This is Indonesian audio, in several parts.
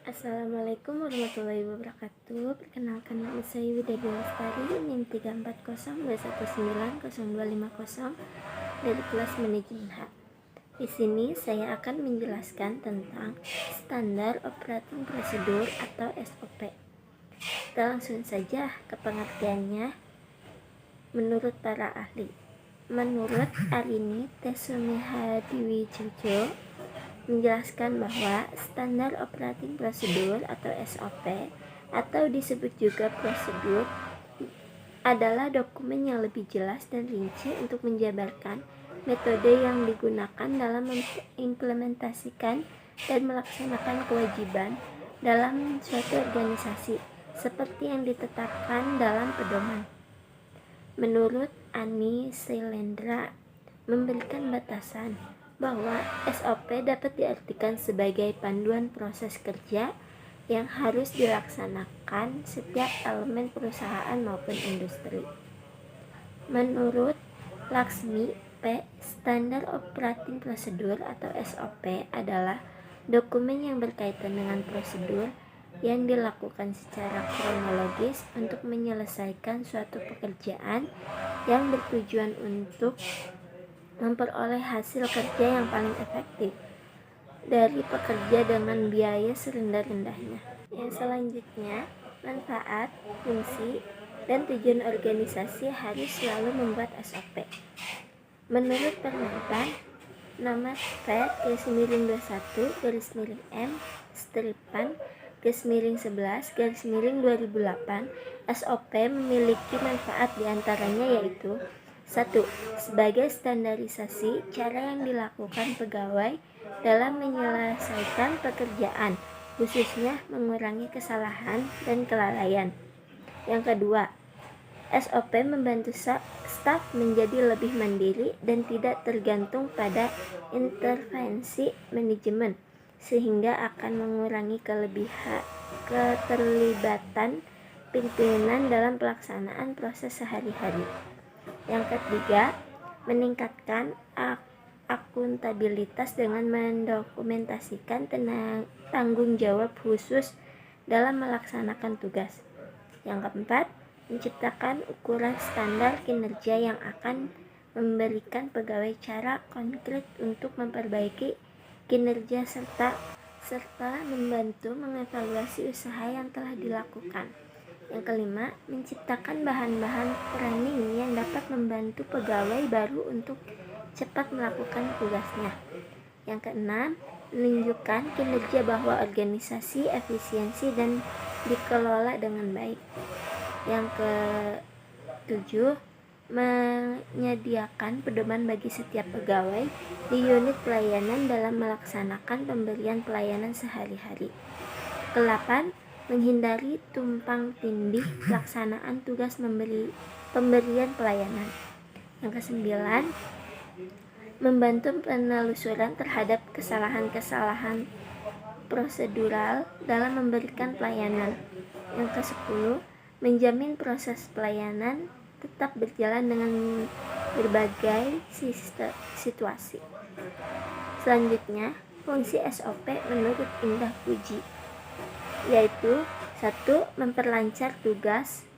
Assalamualaikum warahmatullahi wabarakatuh. Perkenalkan, nama saya Widadi Lestari, NIM 34021902550 dari kelas manajemen H. Di sini saya akan menjelaskan tentang standar operating procedure atau SOP. Kita langsung saja ke pengertiannya. Menurut para ahli, menurut Arini Tesumihadiwijojo menjelaskan bahwa standar operating procedure atau SOP atau disebut juga prosedur adalah dokumen yang lebih jelas dan rinci untuk menjabarkan metode yang digunakan dalam mengimplementasikan dan melaksanakan kewajiban dalam suatu organisasi seperti yang ditetapkan dalam pedoman. Menurut Ani Sailendra memberikan batasan bahwa SOP dapat diartikan sebagai panduan proses kerja yang harus dilaksanakan setiap elemen perusahaan maupun industri. Menurut Laksmi P, standar operating procedure atau SOP adalah dokumen yang berkaitan dengan prosedur yang dilakukan secara kronologis untuk menyelesaikan suatu pekerjaan yang bertujuan untuk memperoleh hasil kerja yang paling efektif dari pekerja dengan biaya serendah-rendahnya. Yang selanjutnya, manfaat, fungsi, dan tujuan organisasi harus selalu membuat SOP. Menurut Permentan nomor P/21/M Stripan /11/2008, SOP memiliki manfaat diantaranya yaitu 1. Sebagai standarisasi cara yang dilakukan pegawai dalam menyelesaikan pekerjaan, khususnya mengurangi kesalahan dan kelalaian. Yang kedua, SOP membantu staf menjadi lebih mandiri dan tidak tergantung pada intervensi manajemen, sehingga akan mengurangi keterlibatan pimpinan dalam pelaksanaan proses sehari-hari. Yang ketiga, meningkatkan akuntabilitas dengan mendokumentasikan tanggung jawab khusus dalam melaksanakan tugas. Yang keempat, menciptakan ukuran standar kinerja yang akan memberikan pegawai cara konkret untuk memperbaiki kinerja serta membantu mengevaluasi usaha yang telah dilakukan. Yang kelima, menciptakan bahan-bahan training yang dapat membantu pegawai baru untuk cepat melakukan tugasnya. Yang keenam, menunjukkan kinerja bahwa organisasi efisiensi dan dikelola dengan baik. Yang ketujuh, menyediakan pedoman bagi setiap pegawai di unit pelayanan dalam melaksanakan pemberian pelayanan sehari-hari. Kedelapan, menghindari tumpang tindih pelaksanaan tugas pemberian pelayanan. Yang kesembilan, membantu penelusuran terhadap kesalahan-kesalahan prosedural dalam memberikan pelayanan. Yang ke-10, menjamin proses pelayanan tetap berjalan dengan berbagai situasi. Selanjutnya, fungsi SOP menurut Indah Puji yaitu 1. Memperlancar tugas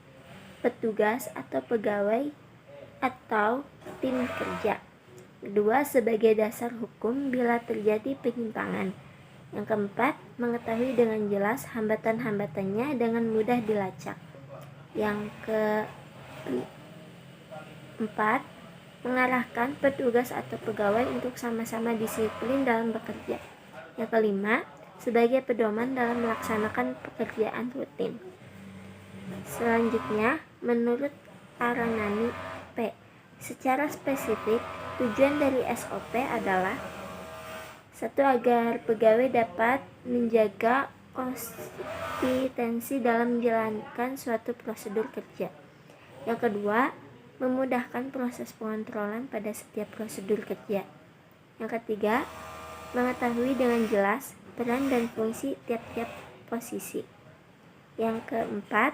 petugas atau pegawai atau tim kerja. 2. Sebagai dasar hukum bila terjadi penyimpangan. Yang keempat, mengetahui dengan jelas hambatan-hambatannya dengan mudah dilacak. Yang keempat, mengarahkan petugas atau pegawai untuk sama-sama disiplin dalam bekerja. Yang kelima, sebagai pedoman dalam melaksanakan pekerjaan rutin. Selanjutnya, menurut Aranani P, secara spesifik, tujuan dari SOP adalah 1. Agar pegawai dapat menjaga konsistensi dalam menjalankan suatu prosedur kerja. Yang kedua, memudahkan proses pengontrolan pada setiap prosedur kerja. Yang ketiga, mengetahui dengan jelas peran dan fungsi tiap-tiap posisi. Yang keempat,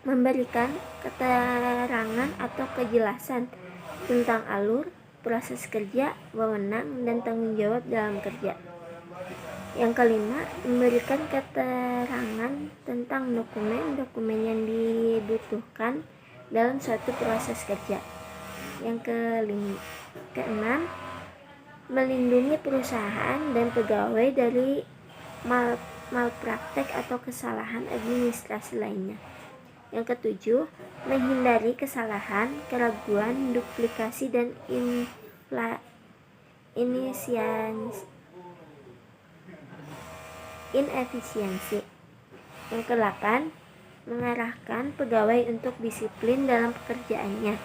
memberikan keterangan atau kejelasan tentang alur, proses kerja, wewenang, dan tanggung jawab dalam kerja. Yang kelima, memberikan keterangan tentang dokumen-dokumen yang dibutuhkan dalam suatu proses kerja. Yang keenam, melindungi perusahaan dan pegawai dari malpraktek atau kesalahan administrasi lainnya. Yang ketujuh, menghindari kesalahan, keraguan, duplikasi, dan inefisiensi. Yang kedelapan, mengarahkan pegawai untuk disiplin dalam pekerjaannya.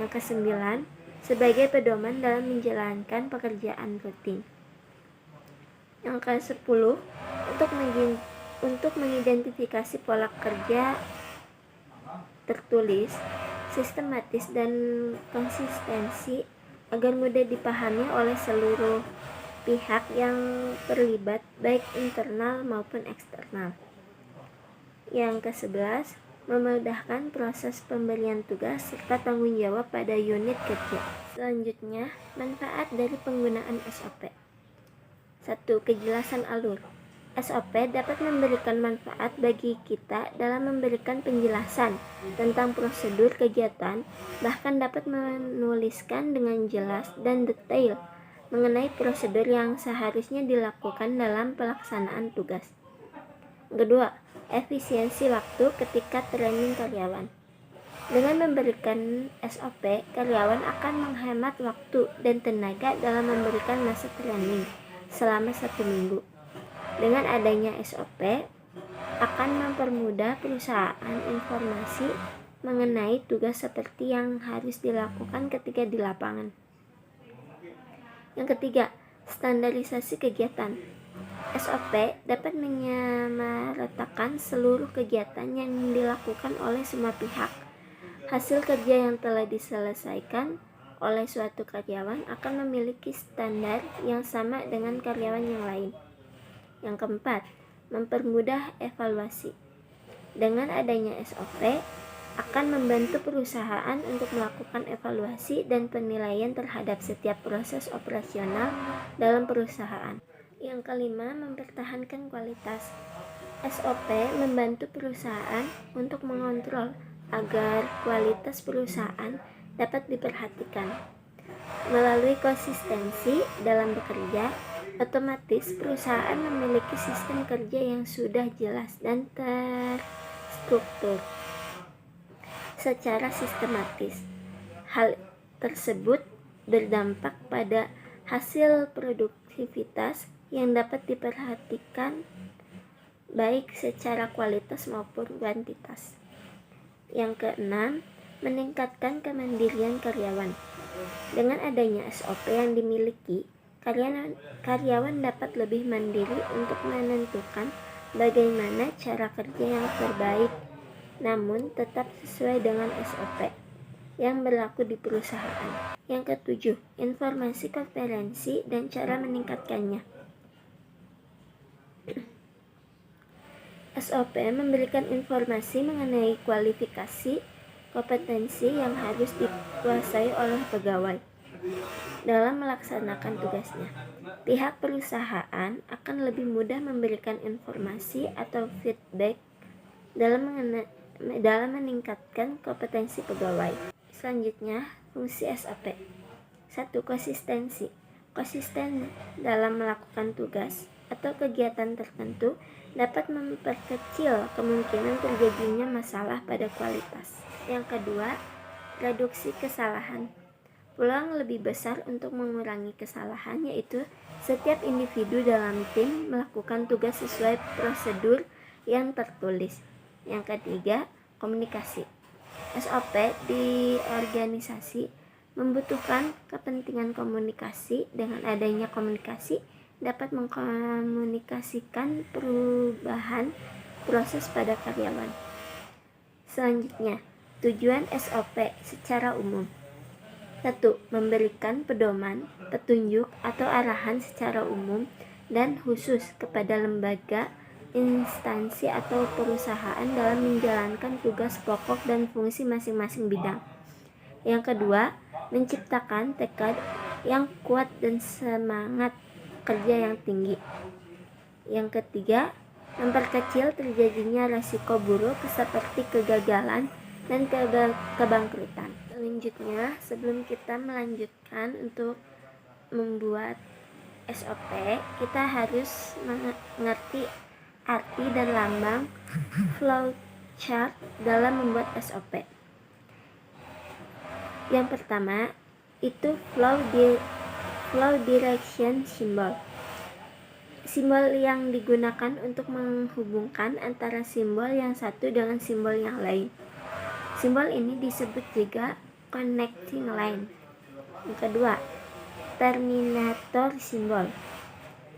Yang kesembilan, sebagai pedoman dalam menjalankan pekerjaan rutin. Yang ke-10, untuk mengidentifikasi pola kerja tertulis, sistematis, dan konsistensi agar mudah dipahami oleh seluruh pihak yang terlibat, baik internal maupun eksternal. Yang ke-11, memudahkan proses pemberian tugas serta tanggung jawab pada unit kerja. Selanjutnya, manfaat dari penggunaan SOP. 1. Kejelasan alur. SOP dapat memberikan manfaat bagi kita dalam memberikan penjelasan tentang prosedur kegiatan, bahkan dapat menuliskan dengan jelas dan detail mengenai prosedur yang seharusnya dilakukan dalam pelaksanaan tugas. Kedua, efisiensi waktu ketika training karyawan. Dengan memberikan SOP, karyawan akan menghemat waktu dan tenaga dalam memberikan masa training selama 1 minggu. Dengan adanya SOP, akan mempermudah perusahaan informasi mengenai tugas seperti yang harus dilakukan ketika di lapangan. Yang ketiga, standarisasi kegiatan. SOP dapat menyamaratakan seluruh kegiatan yang dilakukan oleh semua pihak. Hasil kerja yang telah diselesaikan oleh suatu karyawan akan memiliki standar yang sama dengan karyawan yang lain. Yang keempat, mempermudah evaluasi. Dengan adanya SOP, akan membantu perusahaan untuk melakukan evaluasi dan penilaian terhadap setiap proses operasional dalam perusahaan. Yang kelima, mempertahankan kualitas. SOP membantu perusahaan untuk mengontrol agar kualitas perusahaan dapat diperhatikan. Melalui konsistensi dalam bekerja, otomatis perusahaan memiliki sistem kerja yang sudah jelas dan terstruktur secara sistematis. Hal tersebut berdampak pada hasil produktivitas yang dapat diperhatikan baik secara kualitas maupun kuantitas. Yang keenam, meningkatkan kemandirian karyawan. Dengan adanya SOP yang dimiliki, karyawan dapat lebih mandiri untuk menentukan bagaimana cara kerja yang terbaik, namun tetap sesuai dengan SOP yang berlaku di perusahaan. Yang ketujuh, informasi kompetensi dan cara meningkatkannya. SOP memberikan informasi mengenai kualifikasi, kompetensi yang harus dikuasai oleh pegawai dalam melaksanakan tugasnya. Pihak perusahaan akan lebih mudah memberikan informasi atau feedback dalam meningkatkan kompetensi pegawai. Selanjutnya, fungsi SOP. 1. Konsistensi. Konsisten dalam melakukan tugas atau kegiatan tertentu dapat memperkecil kemungkinan terjadinya masalah pada kualitas. Yang kedua, reduksi kesalahan. Peluang lebih besar untuk mengurangi kesalahan yaitu setiap individu dalam tim melakukan tugas sesuai prosedur yang tertulis. Yang ketiga, komunikasi. SOP di organisasi membutuhkan kepentingan komunikasi. Dengan adanya komunikasi dapat mengkomunikasikan perubahan proses pada karyawan. Selanjutnya, tujuan SOP secara umum. 1. Memberikan pedoman, petunjuk, atau arahan secara umum dan khusus kepada lembaga, instansi, atau perusahaan dalam menjalankan tugas pokok dan fungsi masing-masing bidang. Yang kedua, menciptakan tekad yang kuat dan semangat kerja yang tinggi. Yang ketiga, memperkecil terjadinya resiko buruk seperti kegagalan dan kebangkrutan. Selanjutnya, sebelum kita melanjutkan untuk membuat SOP, kita harus mengerti arti dan lambang flowchart dalam membuat SOP. Yang pertama itu flow direction symbol. Simbol yang digunakan untuk menghubungkan antara simbol yang satu dengan simbol yang lain. Simbol ini disebut juga connecting line. Yang kedua, terminator symbol.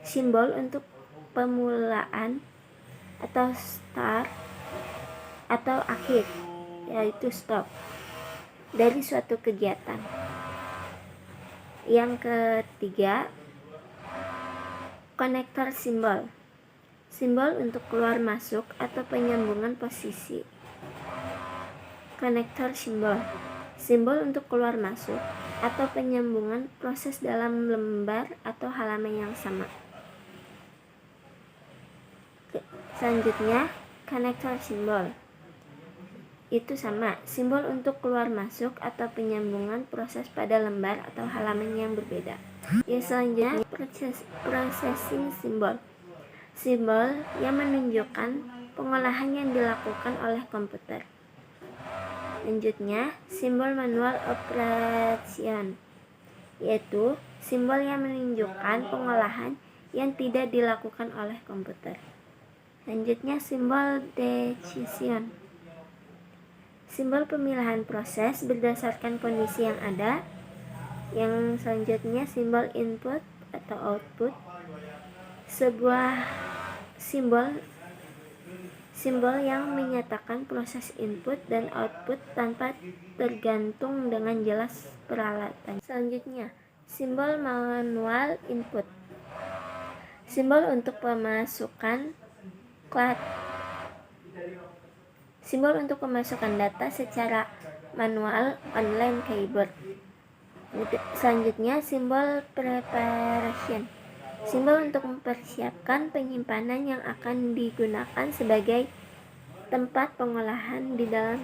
Simbol untuk pemulaan atau start atau akhir, yaitu stop dari suatu kegiatan. Yang ketiga, connector symbol. Simbol untuk keluar masuk atau penyambungan posisi. Connector symbol. Simbol untuk keluar masuk atau penyambungan proses dalam lembar atau halaman yang sama. Selanjutnya, connector symbol. Itu sama, simbol untuk keluar masuk atau penyambungan proses pada lembar atau halaman yang berbeda. Yang selanjutnya, processing symbol. Simbol yang menunjukkan pengolahan yang dilakukan oleh komputer. Selanjutnya, simbol manual operation, yaitu simbol yang menunjukkan pengolahan yang tidak dilakukan oleh komputer. Selanjutnya, simbol decision. Simbol pemilihan proses berdasarkan kondisi yang ada. Yang selanjutnya, simbol input atau output. Sebuah simbol yang menyatakan proses input dan output tanpa tergantung dengan jelas peralatan. Selanjutnya, simbol manual input. Simbol untuk pemasukan simbol untuk pemasukan data secara manual online keyboard. Selanjutnya, simbol preparation. Simbol untuk mempersiapkan penyimpanan yang akan digunakan sebagai tempat pengolahan di dalam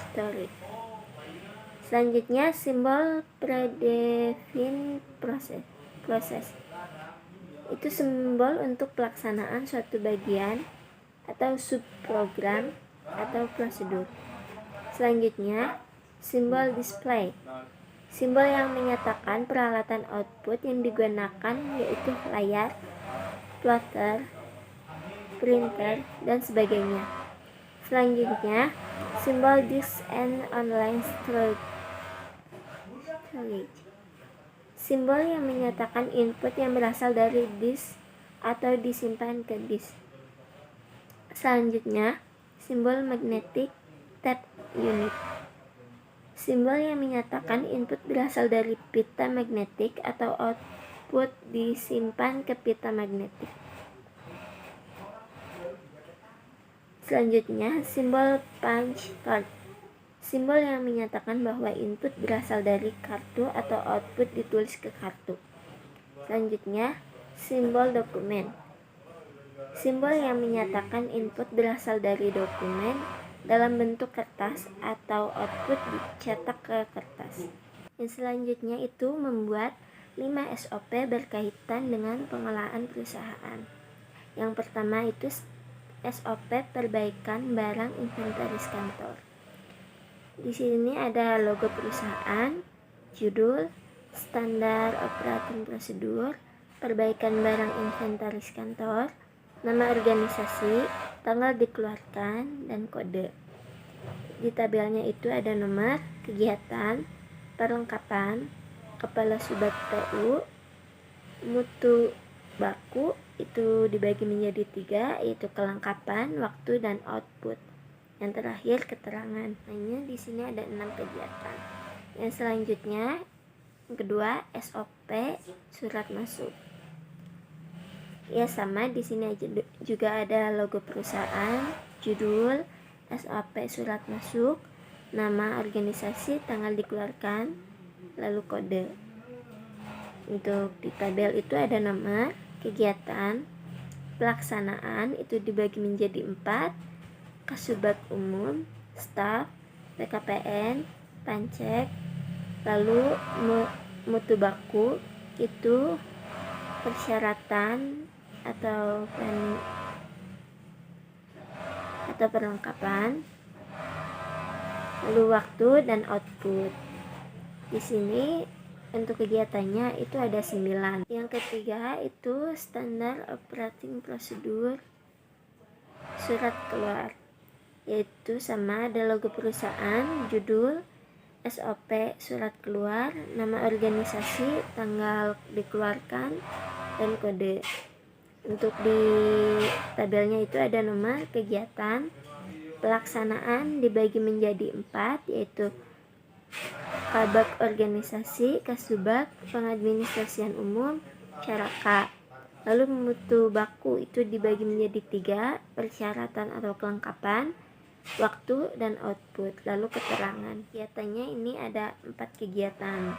storage. Selanjutnya, simbol predefined process. Itu simbol untuk pelaksanaan suatu bagian atau subprogram atau prosedur. Selanjutnya, simbol display. Simbol yang menyatakan peralatan output yang digunakan, yaitu layar, plotter, printer, dan sebagainya. Selanjutnya, simbol disk and online storage. Simbol yang menyatakan input yang berasal dari disk atau disimpan ke disk. Selanjutnya, simbol magnetic tape unit. Simbol yang menyatakan input berasal dari pita magnetik atau output disimpan ke pita magnetik. Selanjutnya, simbol punch card. Simbol yang menyatakan bahwa input berasal dari kartu atau output ditulis ke kartu. Selanjutnya, simbol dokumen. Simbol yang menyatakan input berasal dari dokumen dalam bentuk kertas atau output dicetak ke kertas. Yang selanjutnya itu membuat 5 SOP berkaitan dengan pengelolaan perusahaan. Yang pertama itu SOP perbaikan barang inventaris kantor. Di sini ada logo perusahaan, judul, standar operating prosedur, perbaikan barang inventaris kantor, nama organisasi, tanggal dikeluarkan, dan kode. Di tabelnya itu ada nomor, kegiatan, perlengkapan, kepala subat PU, mutu baku, itu dibagi menjadi 3, yaitu kelengkapan, waktu, dan output. Yang terakhir keterangan. Hanya di sini ada 6 kegiatan. Yang selanjutnya, yang kedua, SOP surat masuk. Ya sama, di sini juga ada logo perusahaan, judul, SOP surat masuk, nama organisasi, tanggal dikeluarkan, lalu kode. Untuk di tabel itu ada nomor, kegiatan pelaksanaan itu dibagi menjadi 4: Kasubag umum, staf, PKPN, pancek, lalu mutu baku itu persyaratan atau perlengkapan, lalu waktu dan output. Di sini untuk kegiatannya itu ada 9. Yang ketiga itu standar operating procedure surat keluar, yaitu sama ada logo perusahaan, judul, SOP surat keluar, nama organisasi, tanggal dikeluarkan, dan kode. Untuk di tabelnya itu ada nomor kegiatan pelaksanaan dibagi menjadi 4, yaitu Kabak organisasi, Kasubag, pengadministrasian umum, Caraka. Lalu mutu baku itu dibagi menjadi 3, persyaratan atau kelengkapan, waktu, dan output. Lalu keterangan. Kegiatannya ini ada 4 kegiatan.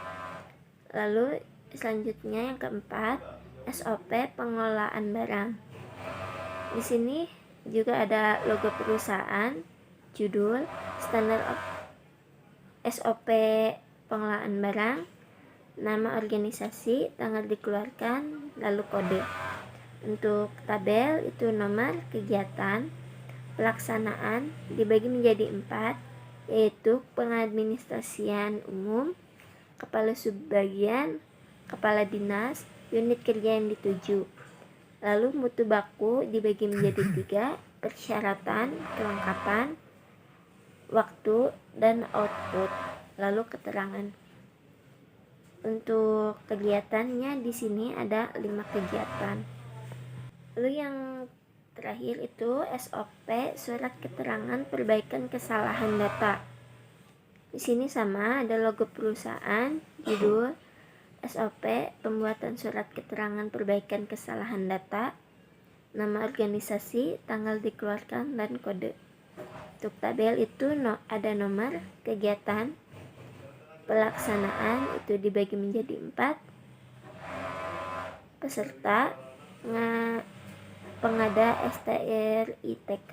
Lalu selanjutnya yang keempat, SOP pengelolaan barang. Di sini juga ada logo perusahaan, judul, standar SOP pengelolaan barang, nama organisasi, tanggal dikeluarkan, lalu kode. Untuk tabel itu nomor kegiatan pelaksanaan dibagi menjadi 4, yaitu pengadministrasian umum, kepala subbagian, kepala dinas, unit kerja yang dituju. Lalu mutu baku dibagi menjadi 3, persyaratan, kelengkapan, waktu, dan output. Lalu keterangan. Untuk kegiatannya di sini ada 5 kegiatan. Lalu yang terakhir itu SOP surat keterangan perbaikan kesalahan data. Di sini sama ada logo perusahaan, judul, SOP pembuatan surat keterangan perbaikan kesalahan data, nama organisasi, tanggal dikeluarkan, dan kode. Untuk tabel itu ada nomor kegiatan pelaksanaan itu dibagi menjadi 4, peserta, pengada STRITK,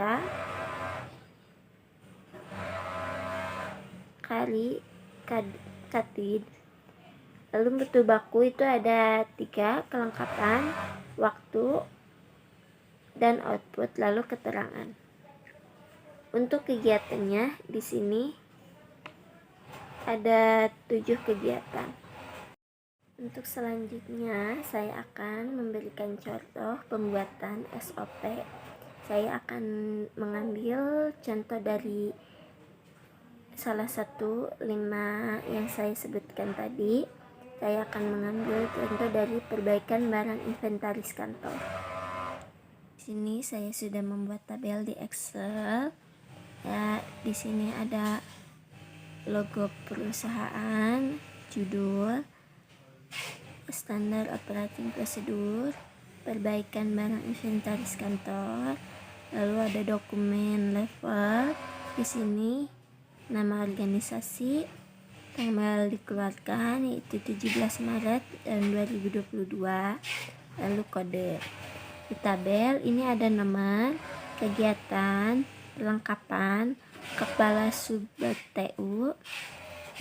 Katid. Lalu mutu baku itu ada 3, kelengkapan, waktu, dan output, lalu keterangan. Untuk kegiatannya di sini ada 7 kegiatan. Untuk selanjutnya saya akan memberikan contoh pembuatan SOP. Saya akan mengambil contoh dari salah satu 5 yang saya sebutkan tadi. Saya akan mengambil contoh dari perbaikan barang inventaris kantor. Di sini saya sudah membuat tabel di Excel. Ya, di sini ada logo perusahaan, judul, standar operating procedure, perbaikan barang inventaris kantor. Lalu ada dokumen level. Di sini nama organisasi, tanggal dikeluarkan yaitu 17 Maret 2022, lalu kode. Di tabel ini ada nomor kegiatan, perlengkapan, kepala subbag TU,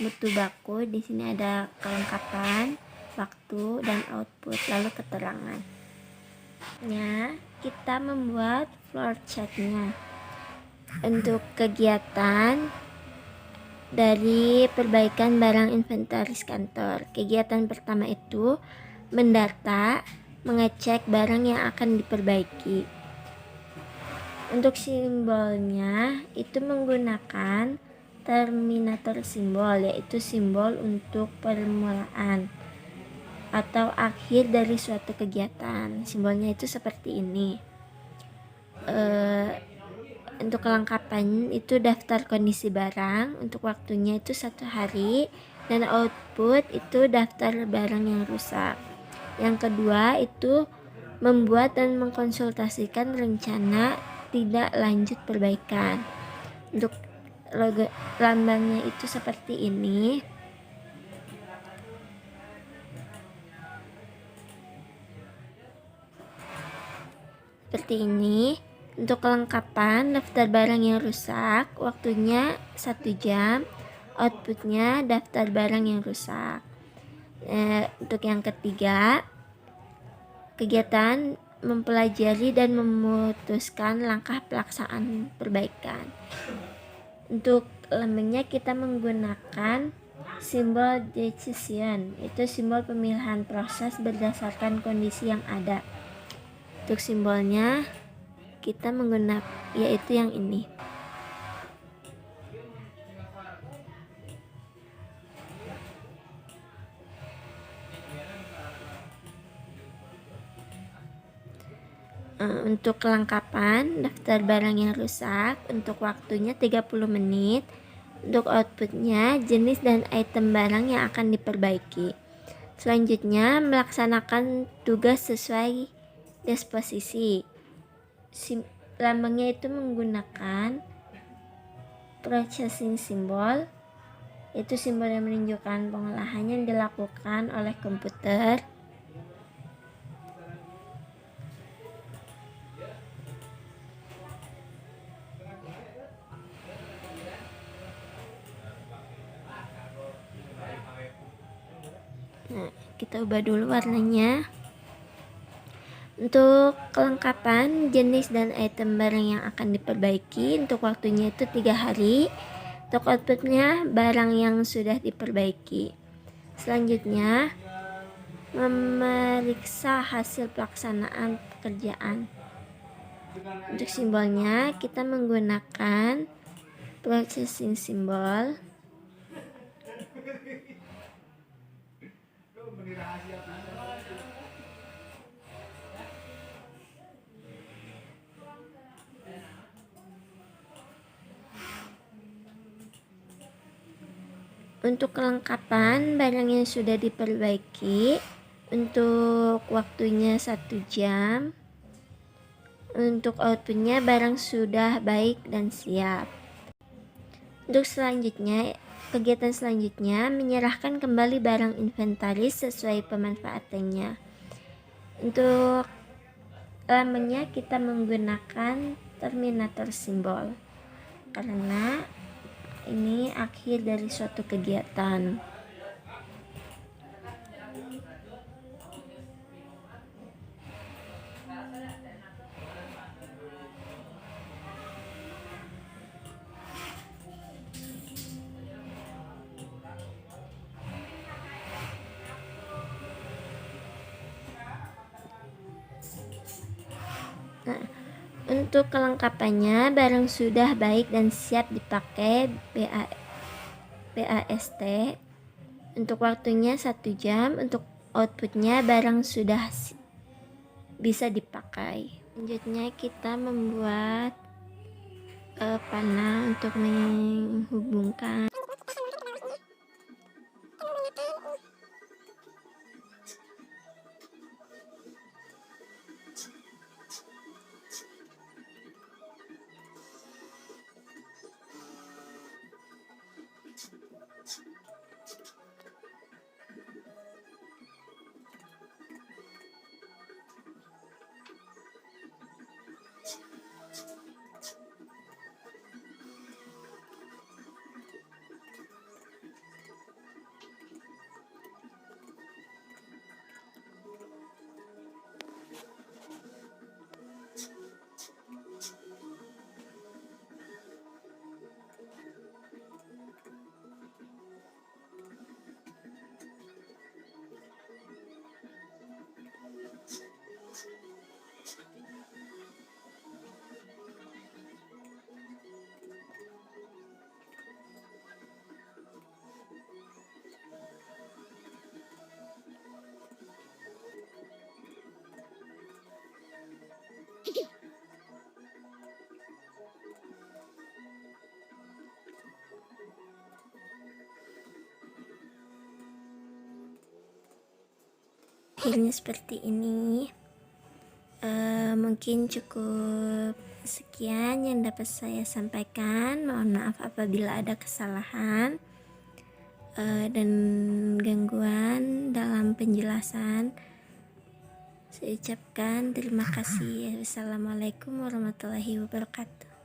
mutu baku. Di sini ada kelengkapan, waktu, dan output, lalu keterangan. Kita membuat flowchartnya. Untuk kegiatan dari perbaikan barang inventaris kantor, kegiatan pertama itu mendata, mengecek barang yang akan diperbaiki. Untuk simbolnya itu menggunakan terminator simbol, yaitu simbol untuk permulaan atau akhir dari suatu kegiatan. Simbolnya itu seperti ini. Untuk kelengkapan itu daftar kondisi barang, untuk waktunya itu 1 hari, dan output itu daftar barang yang rusak. Yang kedua itu membuat dan mengkonsultasikan rencana tidak lanjut perbaikan. Untuk logo lambangnya itu seperti ini. seperti ini. Untuk kelengkapan daftar barang yang rusak, waktunya 1 jam, outputnya daftar barang yang rusak. Untuk yang ketiga, kegiatan mempelajari dan memutuskan langkah pelaksanaan perbaikan. Untuk lambangnya kita menggunakan simbol decision, itu simbol pemilihan proses berdasarkan kondisi yang ada. Untuk simbolnya kita menggunakan yaitu yang ini. Untuk kelengkapan daftar barang yang rusak, untuk waktunya 30 menit. Untuk outputnya jenis dan item barang yang akan diperbaiki. Selanjutnya melaksanakan tugas sesuai disposisi. Lambangnya itu menggunakan processing symbol, itu simbol yang menunjukkan pengolahan yang dilakukan oleh komputer. Nah, kita ubah dulu warnanya. Untuk kelengkapan jenis dan item barang yang akan diperbaiki, untuk waktunya itu 3 hari. Untuk outputnya barang yang sudah diperbaiki. Selanjutnya memeriksa hasil pelaksanaan pekerjaan. Untuk simbolnya kita menggunakan processing symbol. Untuk kelengkapan barang yang sudah diperbaiki, untuk waktunya 1 jam. Untuk outputnya barang sudah baik dan siap. Untuk selanjutnya, kegiatan selanjutnya menyerahkan kembali barang inventaris sesuai pemanfaatannya. Untuk lambangnya kita menggunakan terminator simbol, karena ini akhir dari suatu kegiatan. Nah, untuk kelengkapannya barang sudah baik dan siap dipakai BAST. Untuk waktunya 1 jam. Untuk outputnya barang sudah bisa dipakai. Selanjutnya kita membuat panah untuk menghubungkan. Akhirnya seperti ini. Mungkin cukup sekian yang dapat saya sampaikan. Mohon maaf apabila ada kesalahan dan gangguan dalam penjelasan. Saya ucapkan terima kasih. Wassalamualaikum warahmatullahi wabarakatuh.